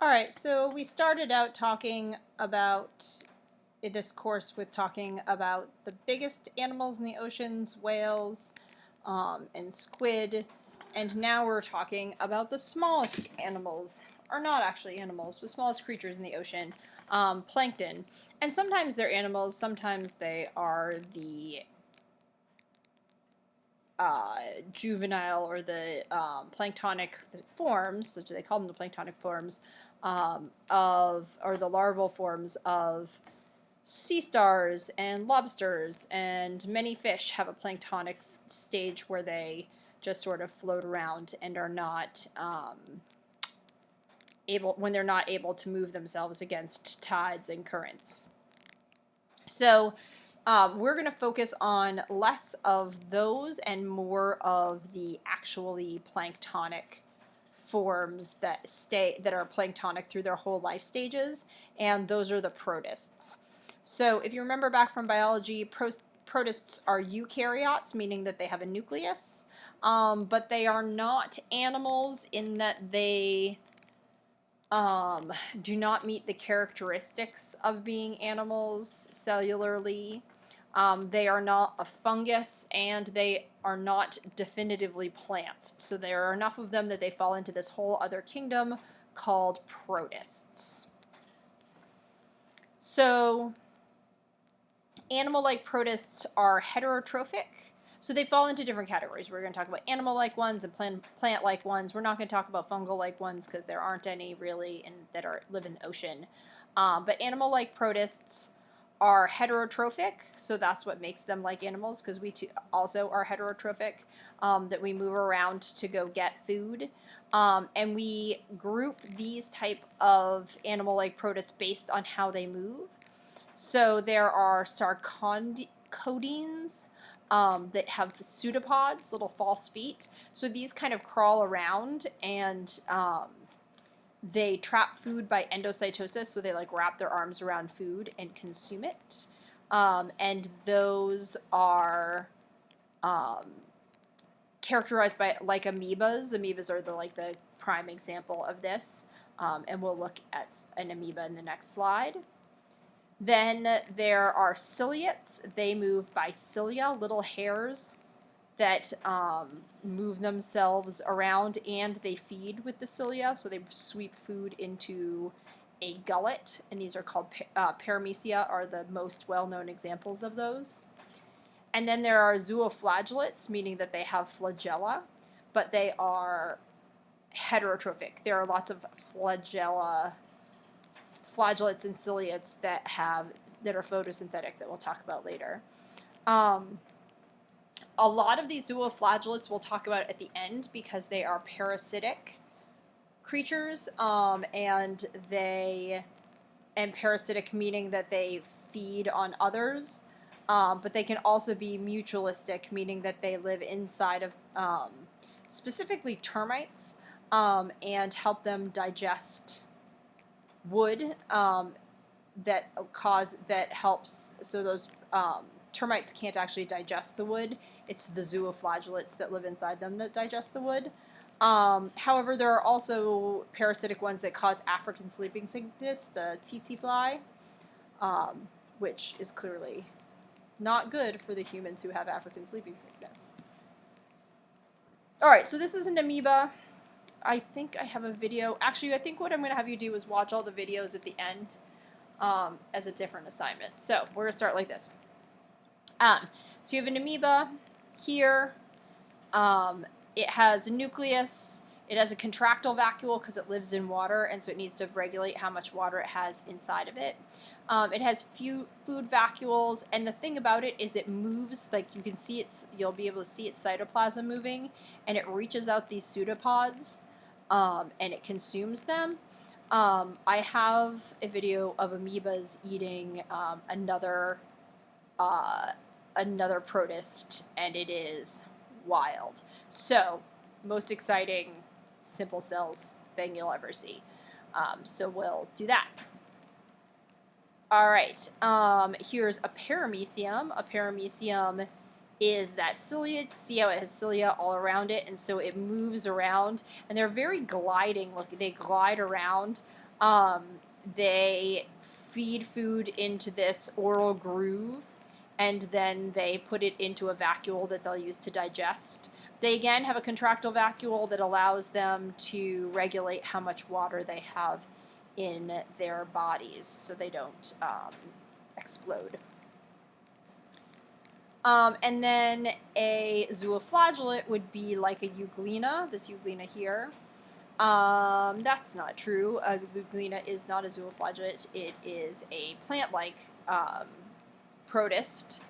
All right, so we started out talking about this course with talking about the biggest animals in the oceans, whales, and squid, and now we're talking about the smallest animals, or not actually animals, but smallest creatures in the ocean, plankton. And sometimes they're animals, sometimes they are the juvenile or the planktonic forms, so they call them the planktonic forms, or the larval forms of sea stars and lobsters, and many fish have a planktonic stage where they just sort of float around and are not when they're not able to move themselves against tides and currents. So we're going to focus on less of those and more of the actually planktonic forms that are planktonic through their whole life stages, and those are the protists. So if you remember back from biology, protists are eukaryotes, meaning that they have a nucleus, but they are not animals in that they do not meet the characteristics of being animals cellularly. They are not a fungus, and they are not definitively plants. So there are enough of them that they fall into this whole other kingdom called protists. So animal-like protists are heterotrophic. So they fall into different categories. We're going to talk about animal-like ones and plant-like ones. We're not going to talk about fungal-like ones because there aren't any really that live in the ocean. But animal-like protists are heterotrophic, so that's what makes them like animals, because we also are heterotrophic, that we move around to go get food. And we group these type of animal-like protists based on how they move. So there are sarcodines that have pseudopods, little false feet. So these kind of crawl around, and they trap food by endocytosis. So they like wrap their arms around food and consume it. And those are characterized by like amoebas. Amoebas are the prime example of this. And we'll look at an amoeba in the next slide. Then there are ciliates. They move by cilia, little hairs that move themselves around, and they feed with the cilia. So they sweep food into a gullet, and these are called paramecia, are the most well-known examples of those. And then there are zooflagellates, meaning that they have flagella, but they are heterotrophic. There are lots of flagellates and ciliates that are photosynthetic that we'll talk about later. A lot of these zooflagellates we'll talk about at the end because they are parasitic creatures, and parasitic meaning that they feed on others, but they can also be mutualistic, meaning that they live inside of specifically termites, and help them digest wood, that helps. So those termites can't actually digest the wood. It's the zooflagellates that live inside them that digest the wood. However, there are also parasitic ones that cause African sleeping sickness, the tsetse fly, which is clearly not good for the humans who have African sleeping sickness. All right, so this is an amoeba. I think I have a video. Actually, I think what I'm going to have you do is watch all the videos at the end as a different assignment. So we're going to start like this. So you have an amoeba here. It has a nucleus. It has a contractile vacuole because it lives in water, and so it needs to regulate how much water it has inside of it. It has few food vacuoles, and the thing about it is it moves, like you can see you'll be able to see its cytoplasm moving, and it reaches out these pseudopods, and it consumes them. I have a video of amoebas eating another protist, and it is wild. So, most exciting simple cells thing you'll ever see. So we'll do that. All right, here's a paramecium. A paramecium is that cilia. See how it has cilia all around it, and so it moves around, and they're very gliding. Look, they glide around Um, they feed food into this oral groove, and then they put it into a vacuole that they'll use to digest. They again have a contractile vacuole that allows them to regulate how much water they have in their bodies so they don't explode. And then a zooflagellate would be like a euglena, this euglena here. That's not true. A euglena is not a zooflagellate. It is a plant-like protist.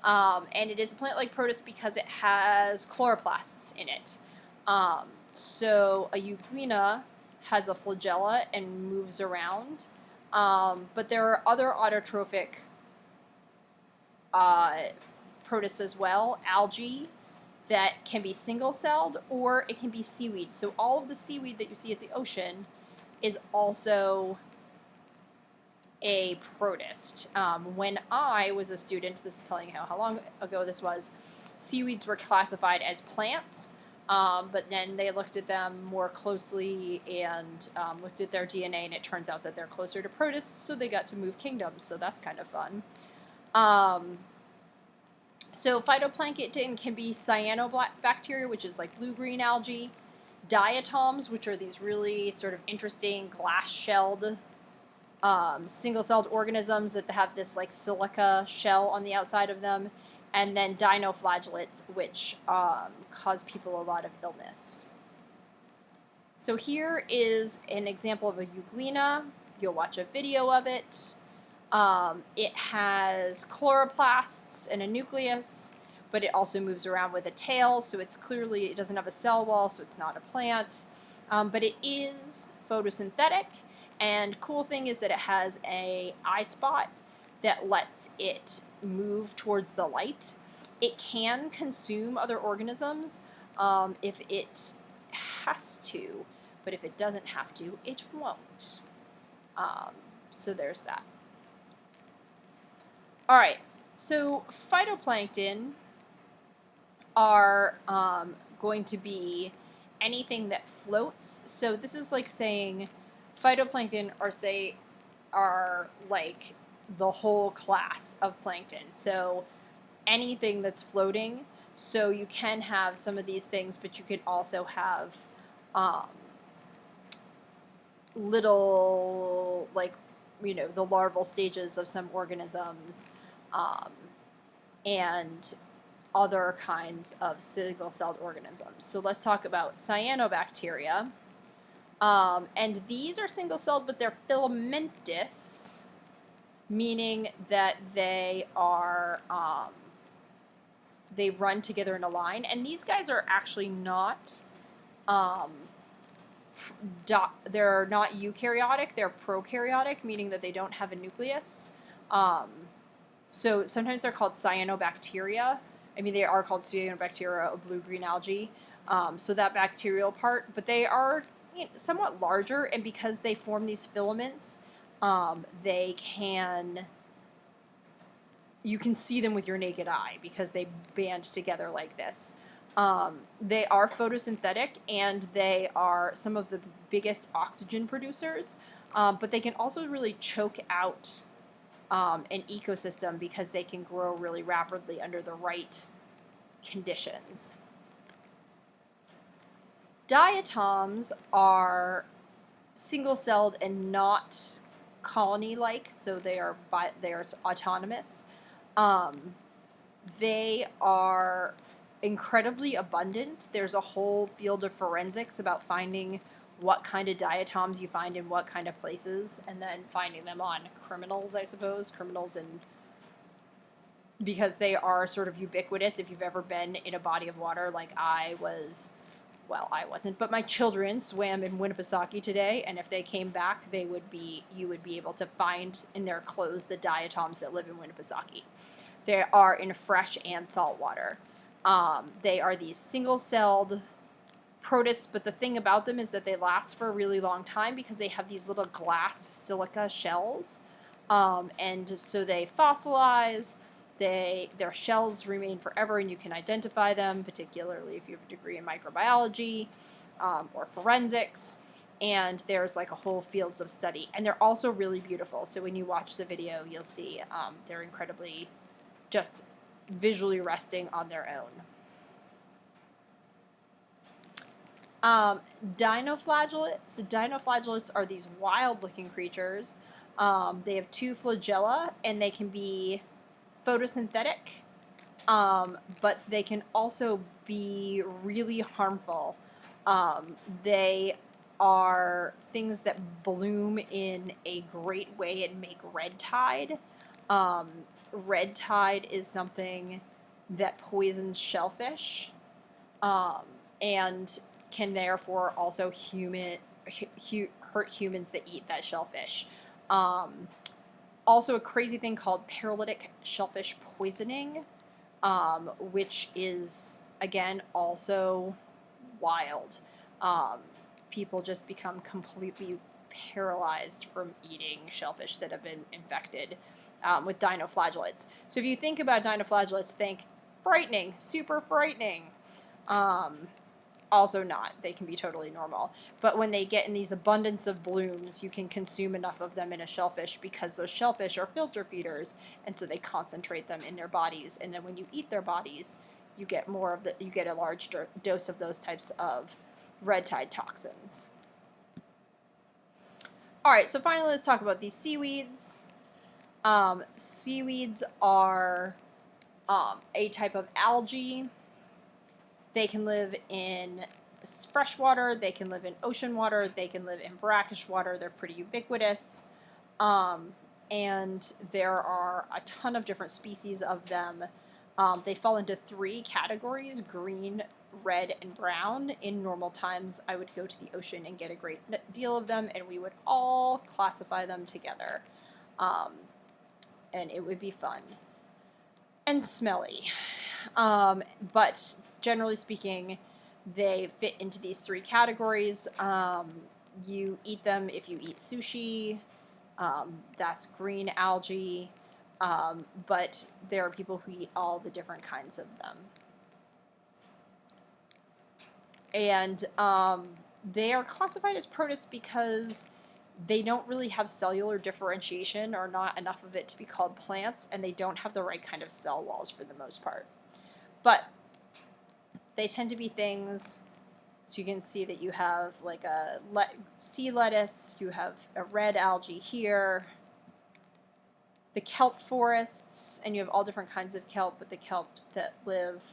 And it is a plant-like protist because it has chloroplasts in it. So a euglena has a flagella and moves around. But there are other autotrophic protists as well, algae, that can be single-celled, or it can be seaweed. So all of the seaweed that you see at the ocean is also a protist. When I was a student, this is telling you how long ago this was, seaweeds were classified as plants, but then they looked at them more closely and looked at their DNA, and it turns out that they're closer to protists, so they got to move kingdoms, so that's kind of fun. So phytoplankton can be cyanobacteria, which is like blue-green algae, diatoms, which are these really sort of interesting glass-shelled single-celled organisms that have this like silica shell on the outside of them, and then dinoflagellates, which cause people a lot of illness. So here is an example of a euglena. You'll watch a video of it. It has chloroplasts and a nucleus, but it also moves around with a tail, so it doesn't have a cell wall, so it's not a plant. But it is photosynthetic, and cool thing is that it has an eye spot that lets it move towards the light. It can consume other organisms if it has to, but if it doesn't have to, it won't. So there's that. All right, so phytoplankton are going to be anything that floats. So this is like saying phytoplankton are like the whole class of plankton. So anything that's floating. So you can have some of these things, but you could also have little, like, the larval stages of some organisms, and other kinds of single-celled organisms. So let's talk about cyanobacteria. And these are single-celled, but they're filamentous, meaning that they are, they run together in a line. And these guys are actually not, they're not eukaryotic, they're prokaryotic, meaning that they don't have a nucleus. So sometimes they're called cyanobacteria. I mean, they are called cyanobacteria, a blue-green algae. So that bacterial part, but they are somewhat larger, and because they form these filaments, you can see them with your naked eye because they band together like this. They are photosynthetic, and they are some of the biggest oxygen producers, but they can also really choke out an ecosystem because they can grow really rapidly under the right conditions. Diatoms are single-celled and not colony-like, so they are autonomous. They are incredibly abundant. There's a whole field of forensics about finding what kind of diatoms you find in what kind of places, and then finding them on criminals, I suppose. Because they are sort of ubiquitous. If you've ever been in a body of water, like I wasn't, but my children swam in Winnipesaukee today, and if they came back, you would be able to find in their clothes the diatoms that live in Winnipesaukee. They are in fresh and salt water. They are these single-celled protists, but the thing about them is that they last for a really long time because they have these little glass silica shells, and so they fossilize. Their shells remain forever, and you can identify them, particularly if you have a degree in microbiology or forensics. and there's like a whole fields of study, and they're also really beautiful. So when you watch the video, you'll see they're incredibly just visually resting on their own. Dinoflagellates. Dinoflagellates are these wild-looking creatures. They have 2 flagella, and they can be photosynthetic, but they can also be really harmful. They are things that bloom in a great way and make red tide. Red tide is something that poisons shellfish, and can therefore also hurt humans that eat that shellfish. Also a crazy thing called paralytic shellfish poisoning, which is, again, also wild. People just become completely paralyzed from eating shellfish that have been infected with dinoflagellates. So if you think about dinoflagellates, think frightening, super frightening. Also not. They can be totally normal. But when they get in these abundance of blooms, you can consume enough of them in a shellfish because those shellfish are filter feeders, and so they concentrate them in their bodies. And then when you eat their bodies, you get you get a large dose of those types of red tide toxins. All right, so finally let's talk about these seaweeds. Seaweeds are a type of algae. They can live in fresh water, they can live in ocean water, they can live in brackish water. They're pretty ubiquitous. And there are a ton of different species of them. They fall into 3 categories: green, red, and brown. In normal times, I would go to the ocean and get a great deal of them, and we would all classify them together. And it would be fun. And smelly. But generally speaking, they fit into these 3 categories. You eat them if you eat sushi. That's green algae. But there are people who eat all the different kinds of them. And they are classified as protists because they don't really have cellular differentiation, or not enough of it to be called plants, and they don't have the right kind of cell walls for the most part. But they tend to be things, so you can see that you have like a sea lettuce, you have a red algae here, the kelp forests, and you have all different kinds of kelp, but the kelp that live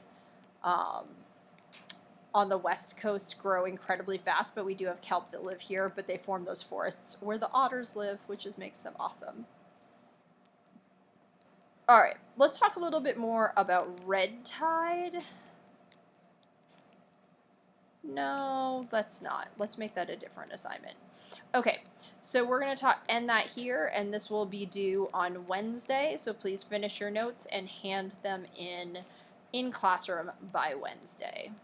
on the west coast grow incredibly fast, but we do have kelp that live here, but they form those forests where the otters live, which just makes them awesome. All right, let's talk a little bit more about red tide. No, let's not. Let's make that a different assignment. Okay, so we're going to end that here, and this will be due on Wednesday, so please finish your notes and hand them in classroom by Wednesday.